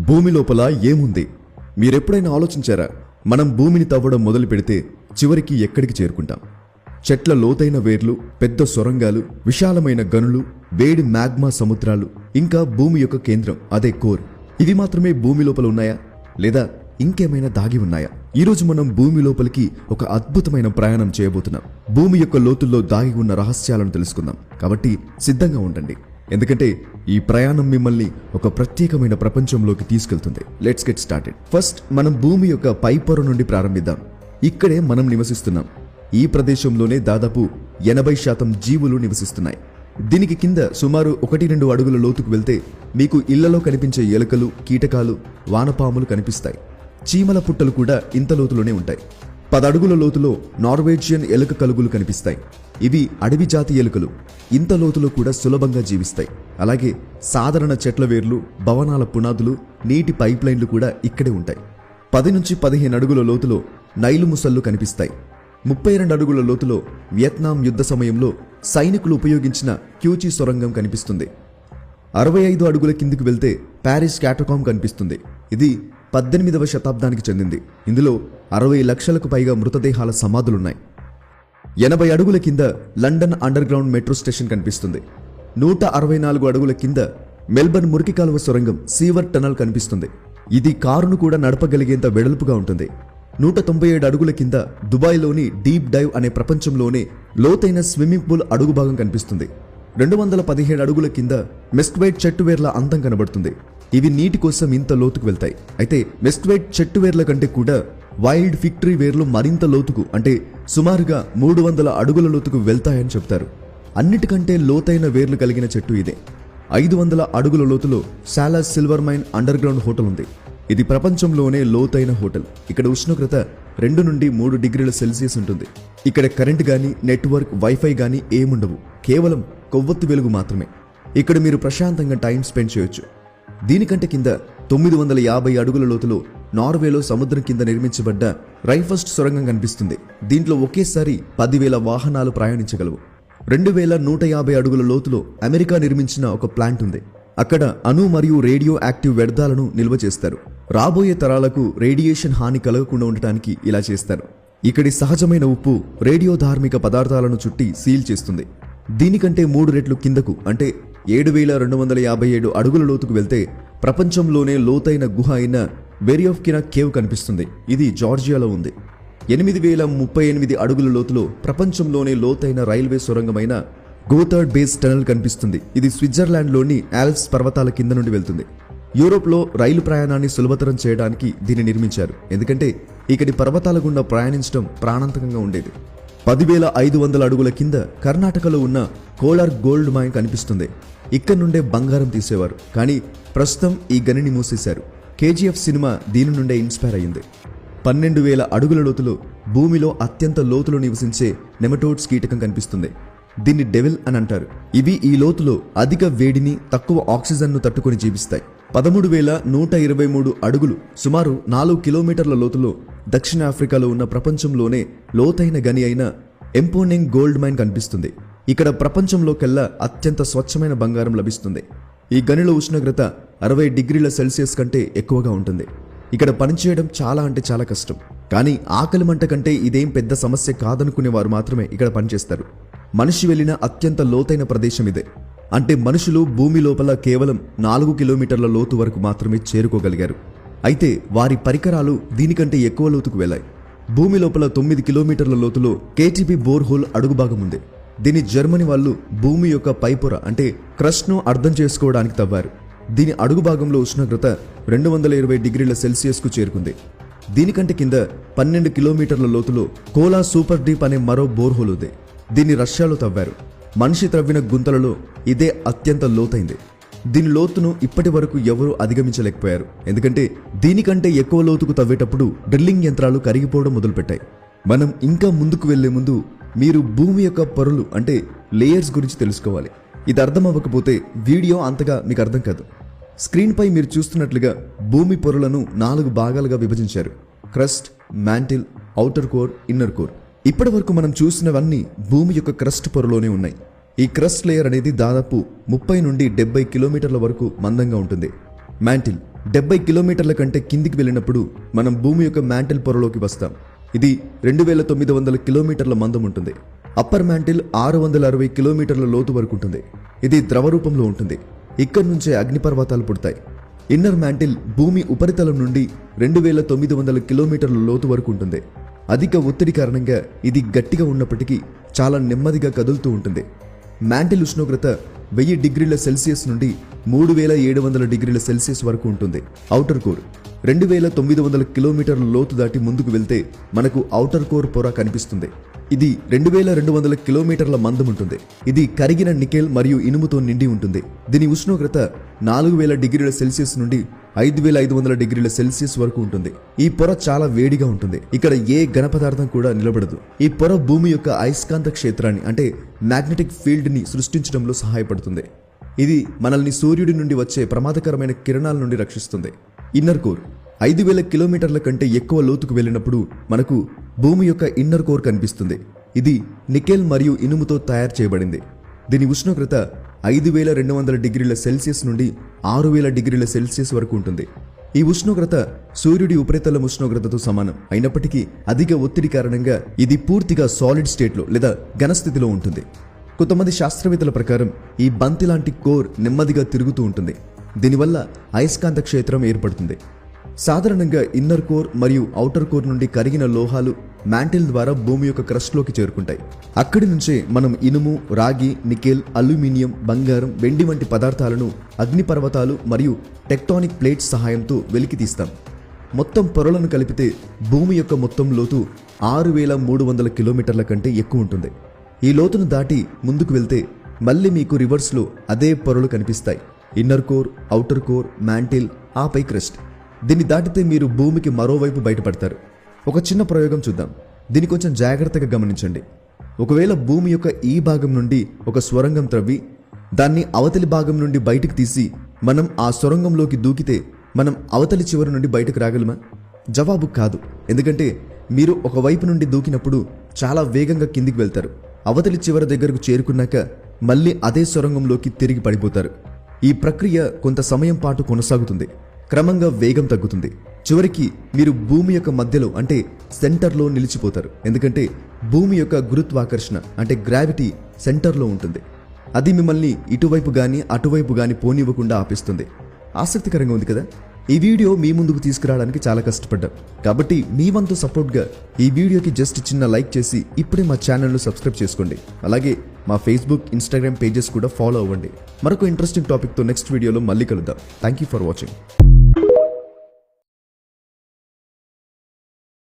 భూమి లోపల ఏముంది? మీరెప్పుడైనా ఆలోచించారా? మనం భూమిని తవ్వడం మొదలు పెడితే చివరికి ఎక్కడికి చేరుకుంటాం? చెట్ల లోతైన వేర్లు, పెద్ద సొరంగాలు, విశాలమైన గనులు, వేడి మ్యాగ్మా సముద్రాలు, ఇంకా భూమి యొక్క కేంద్రం అదే కోర్. ఇవి మాత్రమే భూమి లోపల ఉన్నాయా, లేదా ఇంకేమైనా దాగి ఉన్నాయా? ఈరోజు మనం భూమి లోపలికి ఒక అద్భుతమైన ప్రయాణం చేయబోతున్నాం. భూమి యొక్క లోతుల్లో దాగి ఉన్న రహస్యాలను తెలుసుకుందాం. కాబట్టి సిద్ధంగా ఉండండి, ఎందుకంటే ఈ ప్రయాణం మిమ్మల్ని ఒక ప్రత్యేకమైన ప్రపంచంలోకి తీసుకెళ్తుంది. Let's get started. ఫస్ట్ మనం భూమి యొక్క పై పొర నుండి ప్రారంభిద్దాం. ఇక్కడే మనం నివసిస్తున్నాం. ఈ ప్రదేశంలోనే దాదాపు 80% జీవులు నివసిస్తున్నాయి. దీనికి కింద సుమారు 1-2 అడుగుల లోతుకు వెళ్తే మీకు ఇళ్లలో కనిపించే ఎలుకలు, కీటకాలు, వానపాములు కనిపిస్తాయి. చీమల పుట్టలు కూడా ఇంత లోతులోనే ఉంటాయి. 10 అడుగుల లోతులో నార్వేజియన్ ఎలుక కలుగులు కనిపిస్తాయి. ఇవి అడవి జాతి ఎలుకలు. ఇంత లోతులో కూడా సులభంగా జీవిస్తాయి. అలాగే సాధారణ చెట్ల వేర్లు, భవనాల పునాదులు, నీటి పైప్ లైన్లు కూడా ఇక్కడే ఉంటాయి. 10-15 అడుగుల లోతులో నైలు ముసళ్ళు కనిపిస్తాయి. 32 అడుగుల లోతులో వియత్నాం యుద్ధ సమయంలో సైనికులు ఉపయోగించిన క్యూచి సొరంగం కనిపిస్తుంది. 65 అడుగుల కిందికి వెళ్తే ప్యారిస్ క్యాటకాంబ్ కనిపిస్తుంది. ఇది 18వ శతాబ్దానికి చెందింది. ఇందులో 60 లక్షలకు పైగా మృతదేహాల సమాధులున్నాయి. 80 అడుగుల కింద London under ground metro station కనిపిస్తుంది. 164 అడుగుల కింద మెల్బర్న్ మురికి కాలువ సొరంగం సీవర్ టనల్ కనిపిస్తుంది. ఇది కారును కూడా నడపగలిగేంత వెడల్పుగా ఉంటుంది. 197 అడుగుల కింద దుబాయ్లోని డీప్ డైవ్ అనే ప్రపంచంలోనే లోతైన స్విమ్మింగ్ పూల్ అడుగు భాగం కనిపిస్తుంది. 217 అడుగుల కింద మెస్క్వైట్ చెట్టువేర్ల అందం కనబడుతుంది. ఇవి నీటి కోసం ఇంత లోతుకు వెళ్తాయి. అయితే మెస్క్వైట్ చెట్టువేర్ల కంటే కూడా వైల్డ్ ఫిగ్ ట్రీ వేర్లు మరింత లోతుకు, అంటే సుమారుగా 300 అడుగుల లోతుకు వెళ్తాయని చెప్తారు. అన్నిటికంటే లోతైన వేర్లు కలిగిన చెట్టు ఇదే. 500 అడుగుల లోతులో Salas silver mine underground hotel ఉంది. ఇది ప్రపంచంలోనే లోతైన హోటల్. ఇక్కడ ఉష్ణోగ్రత 2 నుండి 3 డిగ్రీల సెల్సియస్ ఉంటుంది. ఇక్కడ కరెంట్ గానీ, నెట్వర్క్, వైఫై గానీ ఏముండవు. కేవలం కొవ్వొత్తి వెలుగు మాత్రమే. ఇక్కడ మీరు ప్రశాంతంగా టైం స్పెండ్ చేయొచ్చు. దీనికంటే కింద 950 అడుగుల లోతులో నార్వేలో సముద్రం కింద నిర్మించబడ్డ రైఫస్ట్ సొరంగం కనిపిస్తుంది. దీంట్లో ఒకేసారి 10,000 వాహనాలు ప్రయాణించగలవు. 2150 అడుగుల లోతులో అమెరికా నిర్మించిన ఒక ప్లాంట్ ఉంది. అక్కడ అణు మరియు రేడియో యాక్టివ్ వ్యర్థాలను నిల్వ చేస్తారు. రాబోయే తరాలకు రేడియేషన్ హాని కలగకుండా ఉండటానికి ఇలా చేస్తారు. ఇక్కడి సహజమైన ఉప్పు రేడియో ధార్మిక పదార్థాలను చుట్టి సీల్ చేస్తుంది. దీనికంటే 3 రెట్లు కిందకు, అంటే 7,257 అడుగుల లోతుకు వెళ్తే ప్రపంచంలోనే లోతైన గుహ అయిన వెరియోఫ్కినా కేవ్ కనిపిస్తుంది. ఇది జార్జియాలో ఉంది. 8,038 అడుగుల లోతులో ప్రపంచంలోనే లోతైన రైల్వే సొరంగమైన గోథర్డ్ బేస్ టనల్ కనిపిస్తుంది. ఇది స్విట్జర్లాండ్లోని ఆల్ప్స్ పర్వతాల కింద నుండి వెళ్తుంది. యూరోప్లో రైలు ప్రయాణాన్ని సులభతరం చేయడానికి దీన్ని నిర్మించారు. ఎందుకంటే ఇక్కడి పర్వతాల గుండా ప్రయాణించడం ప్రాణాంతకంగా ఉండేది. 10,500 అడుగుల కింద కర్ణాటకలో ఉన్న కోలార్ గోల్డ్ మైన్ కనిపిస్తుంది. ఇక్కడి నుండే బంగారం తీసేవారు. కానీ ప్రస్తుతం ఈ గనిని మూసేశారు. KGF సినిమా దీని నుండే ఇన్స్పైర్ అయ్యింది. 12,000 అడుగుల లోతులో భూమిలో అత్యంత లోతులో నివసించే నెమటోడ్స్ కీటకం కనిపిస్తుంది. దీన్ని డెవిల్ అని అంటారు. ఇవి ఈ లోతులో అధిక వేడిని, తక్కువ ఆక్సిజన్ను తట్టుకొని జీవిస్తాయి. 13,123 అడుగులు, సుమారు 4 కిలోమీటర్ల లోతులో దక్షిణాఫ్రికాలో ఉన్న ప్రపంచంలోనే లోతైన గని అయిన ఎంపోనెంగ్ గోల్డ్ మైన్ కనిపిస్తుంది. ఇక్కడ ప్రపంచంలోకెల్లా అత్యంత స్వచ్ఛమైన బంగారం లభిస్తుంది. ఈ గనిలో ఉష్ణోగ్రత 60 డిగ్రీల సెల్సియస్ కంటే ఎక్కువగా ఉంటుంది. ఇక్కడ పనిచేయడం చాలా అంటే చాలా కష్టం. కానీ ఆకలి మంట కంటే ఇదేం పెద్ద సమస్య కాదనుకునే వారు మాత్రమే ఇక్కడ పనిచేస్తారు. మనిషి వెళ్లిన అత్యంత లోతైన ప్రదేశం ఇదే. అంటే మనుషులు భూమి లోపల కేవలం 4 కిలోమీటర్ల లోతు వరకు మాత్రమే చేరుకోగలిగారు. అయితే వారి పరికరాలు దీనికంటే ఎక్కువ లోతుకు వెళ్లాయి. భూమి లోపల 9 కిలోమీటర్ల లోతులో KTP బోర్హోల్ అడుగుభాగం ఉంది. దీని జర్మనీ వాళ్ళు భూమి యొక్క పైపొర, అంటే క్రస్ట్ను అర్థం చేసుకోవడానికి తవ్వారు. దీని అడుగు భాగంలో ఉష్ణోగ్రత 220 డిగ్రీల సెల్సియస్కు చేరుకుంది. దీనికంటే కింద 12 కిలోమీటర్ల లోతులో కోలా సూపర్ డీప్ అనే మరో బోర్హోల్ ఉంది. దీన్ని రష్యాలో తవ్వారు. మనిషి త్రవ్విన గుంతలలో ఇదే అత్యంత లోతైంది. దీని లోతును ఇప్పటి వరకు ఎవరూ అధిగమించలేకపోయారు. ఎందుకంటే దీనికంటే ఎక్కువ లోతుకు తవ్వేటప్పుడు డ్రిల్లింగ్ యంత్రాలు కరిగిపోవడం మొదలుపెట్టాయి. మనం ఇంకా ముందుకు వెళ్లే ముందు మీరు భూమి యొక్క పొరలు, అంటే లేయర్స్ గురించి తెలుసుకోవాలి. ఇది అర్థం అవ్వకపోతే వీడియో అంతగా మీకు అర్థం కాదు. స్క్రీన్పై మీరు చూస్తున్నట్లుగా భూమి పొరలను 4 భాగాలుగా విభజించారు: crust, mantle, outer core, inner core. ఇప్పటి వరకు మనం చూసినవన్నీ భూమి యొక్క క్రస్ట్ పొరలోనే ఉన్నాయి. ఈ క్రస్ట్ లేయర్ అనేది దాదాపు 30 నుండి 70 కిలోమీటర్ల వరకు మందంగా ఉంటుంది. మ్యాంటిల్ 70 కిలోమీటర్ల కంటే కిందికి వెళ్ళినప్పుడు మనం భూమి యొక్క మ్యాంటిల్ పొరలోకి వస్తాం. ఇది 2900 కిలోమీటర్ల మందం ఉంటుంది. అప్పర్ మ్యాంటిల్ 660 కిలోమీటర్ల లోతు వరకు ఉంటుంది. ఇది ద్రవ రూపంలో ఉంటుంది. ఇక్కడి నుంచే అగ్నిపర్వతాలు పుడతాయి. ఇన్నర్ మ్యాంటిల్ భూమి ఉపరితలం నుండి 2900 కిలోమీటర్ల లోతు వరకు ఉంటుంది. అధిక ఒత్తిడి కారణంగా ఇది గట్టిగా ఉన్నప్పటికీ చాలా నెమ్మదిగా కదులుతూ ఉంటుంది. మ్యాంటిల్ ఉష్ణోగ్రత 1000 డిగ్రీల సెల్సియస్ నుండి 3700 డిగ్రీల సెల్సియస్ వరకు ఉంటుంది. ఔటర్ కోర్ 2900 కిలోమీటర్ల లోతు దాటి ముందుకు వెళ్తే మనకు ఔటర్ కోర్ పొర కనిపిస్తుంది. ఇది 2200 కిలోమీటర్ల మందం ఉంటుంది. ఇది కరిగిన నికెల్ మరియు ఇనుముతో నిండి ఉంటుంది. దీని ఉష్ణోగ్రత 4000 డిగ్రీల సెల్సియస్ నుండి 5500 డిగ్రీల సెల్సియస్ వరకు ఉంటుంది. ఈ పొర చాలా వేడిగా ఉంటుంది. ఇక్కడ ఏ ఘన పదార్థం కూడా నిలబడదు. ఈ పొర భూమి యొక్క అయస్కాంత క్షేత్రాన్ని అంటే మ్యాగ్నెటిక్ ఫీల్డ్ ని సృష్టించడంలో సహాయపడుతుంది. ఇది మనల్ని సూర్యుడి నుండి వచ్చే ప్రమాదకరమైన కిరణాల నుండి రక్షిస్తుంది. ఇన్నర్ కోర్ 5000 కిలోమీటర్ల కంటే ఎక్కువ లోతుకు వెళ్ళినప్పుడు మనకు భూమి యొక్క ఇన్నర్ కోర్ కనిపిస్తుంది. ఇది నికెల్ మరియు ఇనుముతో తయారు చేయబడింది. దీని ఉష్ణోగ్రత 5200 డిగ్రీల సెల్సియస్ నుండి 6000 డిగ్రీల సెల్సియస్ వరకు ఉంటుంది. ఈ ఉష్ణోగ్రత సూర్యుడి ఉపరితలం ఉష్ణోగ్రతతో సమానం అయినప్పటికీ అధిక ఒత్తిడి కారణంగా ఇది పూర్తిగా సాలిడ్ స్టేట్లో లేదా ఘనస్థితిలో ఉంటుంది. కొంతమంది శాస్త్రవేత్తల ప్రకారం ఈ బంతి లాంటి కోర్ నెమ్మదిగా తిరుగుతూ ఉంటుంది. దీనివల్ల అయస్కాంత క్షేత్రం ఏర్పడుతుంది. సాధారణంగా ఇన్నర్ కోర్ మరియు ఔటర్ కోర్ నుండి కరిగిన లోహాలు మ్యాంటిల్ ద్వారా భూమి యొక్క క్రస్ట్లోకి చేరుకుంటాయి. అక్కడి నుంచే మనం ఇనుము, రాగి, నికెల్, అల్యూమినియం, బంగారం, వెండి వంటి పదార్థాలను అగ్నిపర్వతాలు మరియు టెక్టానిక్ ప్లేట్స్ సహాయంతో వెలికి తీస్తాం. మొత్తం పొరలను కలిపితే భూమి యొక్క మొత్తం లోతు 6300 కిలోమీటర్ల కంటే ఎక్కువ ఉంటుంది. ఈ లోతును దాటి ముందుకు వెళ్తే మళ్ళీ మీకు రివర్స్లో అదే పొరలు కనిపిస్తాయి. Inner core, outer core, mantle, ఆపై క్రస్ట్. దీన్ని దాటితే మీరు భూమికి మరోవైపు బయటపడతారు. ఒక చిన్న ప్రయోగం చూద్దాం. దీన్ని కొంచెం జాగ్రత్తగా గమనించండి. ఒకవేళ భూమి యొక్క ఈ భాగం నుండి ఒక సొరంగం త్రవ్వి దాన్ని అవతలి భాగం నుండి బయటకు తీసి మనం ఆ సొరంగంలోకి దూకితే మనం అవతలి చివరి నుండి బయటకు రాగలమా? జవాబు కాదు. ఎందుకంటే మీరు ఒకవైపు నుండి దూకినప్పుడు చాలా వేగంగా కిందికి వెళ్తారు. అవతలి చివరి దగ్గరకు చేరుకున్నాక మళ్ళీ అదే సొరంగంలోకి తిరిగి పడిపోతారు. ఈ ప్రక్రియ కొంత సమయం పాటు కొనసాగుతుంది. క్రమంగా వేగం తగ్గుతుంది. చివరికి మీరు భూమి యొక్క మధ్యలో అంటే సెంటర్లో నిలిచిపోతారు. ఎందుకంటే భూమి యొక్క గురుత్వాకర్షణ అంటే గ్రావిటీ సెంటర్లో ఉంటుంది. అది మిమ్మల్ని ఇటువైపు గాని అటువైపు గాని పోనివ్వకుండా ఆపిస్తుంది. ఆసక్తికరంగా ఉంది కదా? ఈ వీడియో మీ ముందుకు తీసుకురావడానికి చాలా కష్టపడ్డాం. కాబట్టి మీ వంతు సపోర్ట్గా ఈ వీడియోకి జస్ట్ చిన్న లైక్ చేసి ఇప్పుడే మా ఛానల్ను సబ్స్క్రైబ్ చేసుకోండి. అలాగే మా ఫేస్బుక్, ఇన్స్టాగ్రామ్ పేజెస్ కూడా ఫాలో అవ్వండి. మరొక ఇంట్రెస్టింగ్ టాపిక్తో నెక్స్ట్ వీడియోలో మళ్ళీ కలుద్దాం. Thank you for watching.